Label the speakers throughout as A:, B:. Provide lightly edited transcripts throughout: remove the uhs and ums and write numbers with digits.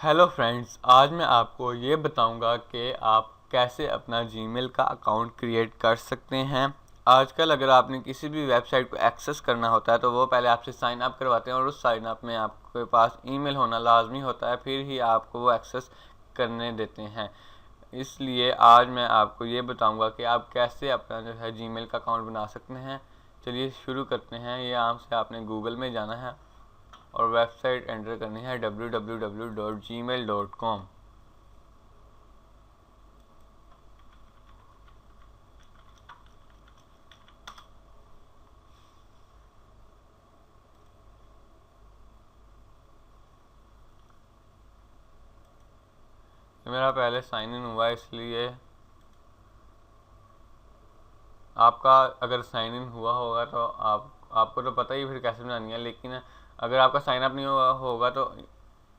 A: Hello friends, आज मैं आपको ये बताऊंगा कि आप कैसे अपना जीमेल का अकाउंट क्रिएट कर सकते हैं। आजकल अगर आपने किसी भी वेबसाइट को एक्सेस करना होता है तो वो पहले आपसे साइन अप करवाते हैं और उस साइन अप में आपके पास ईमेल होना लाजमी होता है, फिर ही आपको वो एक्सेस करने देते हैं। इसलिए आज मैं आपको ये बताऊंगा कि आप कैसे अपना जो है जीमेल का अकाउंट बना सकते हैं। चलिए शुरू करते हैं। ये आम से आपने गूगल में जाना है और वेबसाइट एंटर करनी है www.gmail.com। मेरा पहले साइन इन हुआ, इसलिए आपका अगर साइन इन हुआ होगा तो आपको तो पता ही फिर कैसे बनानी है। लेकिन अगर आपका साइन अप नहीं हुआ होगा तो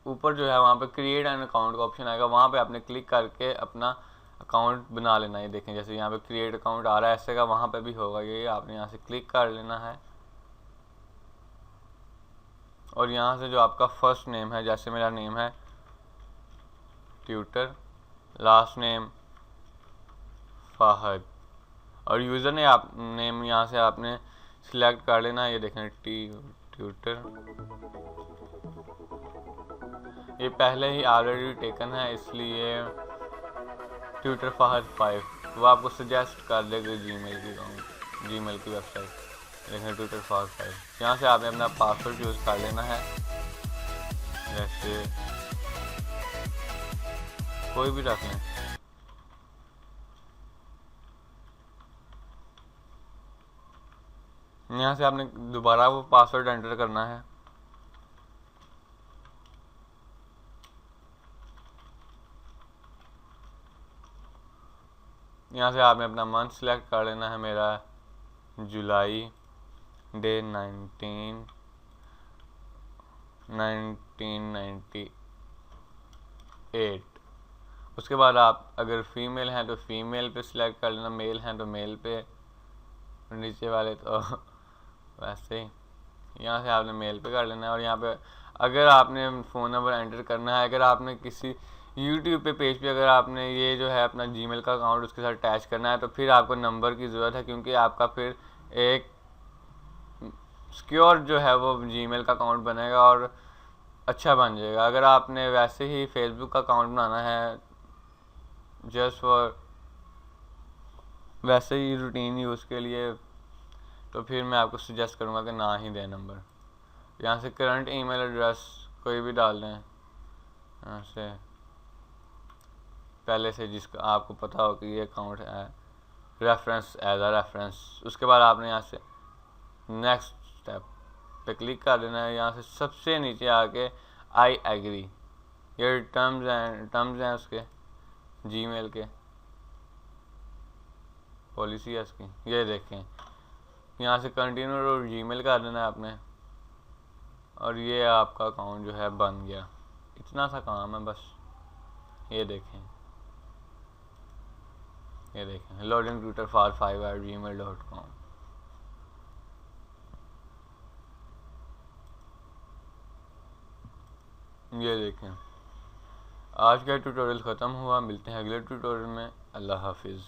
A: ऊपर जो है वहाँ पे क्रिएट एन अकाउंट का ऑप्शन आएगा, वहाँ पे आपने क्लिक करके अपना अकाउंट बना लेना है। देखें जैसे यहाँ पे क्रिएट अकाउंट आ रहा है, ऐसे का वहाँ पे भी होगा। ये आपने यहाँ से क्लिक कर लेना है और यहाँ से जो आपका फर्स्ट नेम है, जैसे मेरा नेम है ट्यूटर, लास्ट नेम फाहद और यूज़र ने आप नेम यहाँ से आपने सिलेक्ट कर लेना है। ये देखें ट्यूटर, ये पहले ही ऑलरेडी टेकन है, इसलिए ट्यूटर फाहद 5 वो आपको सजेस्ट कर देगा जीमेल की वेबसाइट। देखें ट्यूटर फाहद 5, यहाँ से आपने अपना पासवर्ड यूज़ कर लेना है, जैसे कोई भी रख लें। यहाँ से आपने दोबारा वो पासवर्ड एंटर करना है। यहाँ से आपने अपना मंथ सिलेक्ट कर लेना है। मेरा जुलाई, डे 1998। उसके बाद आप अगर फीमेल हैं तो फीमेल पे सिलेक्ट कर लेना, मेल हैं तो मेल पे, नीचे वाले तो वैसे ही यहाँ से आपने मेल पे कर लेना है। और यहाँ पे अगर आपने फ़ोन नंबर एंटर करना है, अगर आपने किसी यूट्यूब पे पेज पे अगर आपने ये जो है अपना जीमेल का अकाउंट उसके साथ अटैच करना है तो फिर आपको नंबर की ज़रूरत है, क्योंकि आपका फिर एक सिक्योर जो है वो जीमेल का अकाउंट बनेगा और अच्छा बन जाएगा। अगर आपने वैसे ही फेसबुक का अकाउंट बनाना है जस्ट फॉर वैसे ही रूटीन यूज़ के लिए, तो फिर मैं आपको सजेस्ट करूँगा कि ना ही दें नंबर। यहाँ से करंट ईमेल एड्रेस कोई भी डाल दें, यहाँ से पहले से जिसका आपको पता हो कि ये अकाउंट है, रेफरेंस एज अ रेफरेंस। उसके बाद आपने यहाँ से नेक्स्ट स्टेप पे क्लिक कर देना है। यहाँ से सबसे नीचे आके आई एग्री, ये टर्म्स हैं उसके जीमेल के, पॉलिसी है उसकी। ये देखें यहाँ से कंटिन्यू और जीमेल कर देना है आपने और ये आपका अकाउंट जो है बन गया। इतना सा काम है बस। ये देखें लॉगिन ट्विटर फॉर 5@gmail.com। ये देखें आज का ट्यूटोरियल ख़त्म हुआ। मिलते हैं अगले ट्यूटोरियल में। अल्लाह हाफिज़।